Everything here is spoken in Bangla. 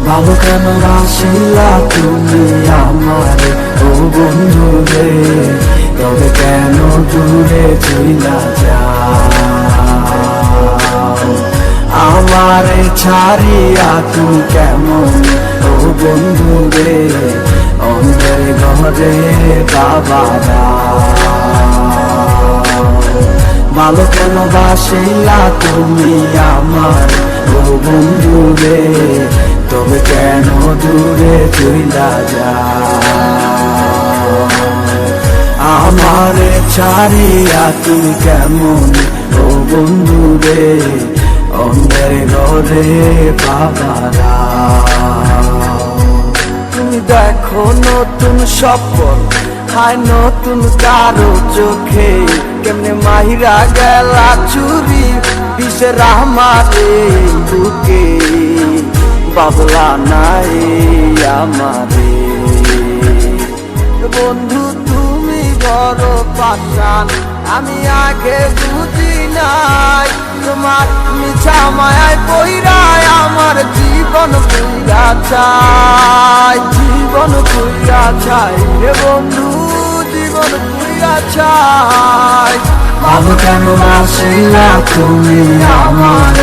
ভালো কেন বাসিলা তুমি আমারে ও বন্ধু রে, তবে কেন দূরে চইলা যাও? আমারে ছাড়িয়া তুমি কেমন ও বন্ধু রে, অন্ধের ঘরে বাবা ভালো কেন বাসিলা তুমি আমার ও বন্ধু রে, তবে কেন দূরে চইলা যাও? আমারে ছাড়িয়া তুমি কেমন ও বন্ধু রে, অন্ধের ঘরে বাবারা। তুমি দেখো নতুন স্বপ্ন হায় নতুন কারো চোখে, কেমনে মাহিরা গেলা চুরি বিষের আমারে বুকে, বাবলা নাই আমারে। বন্ধু তুমি বড় পাশান, আমি আগে বুঝি নাই, তোমার মিছা মায়ায় পইরায় আমার জীবন পুইরা চাই, জীবন পুইরা চাই রে বন্ধু, জীবন পুইরা চাই। ভালো কেন বাসিলা তুমি আমার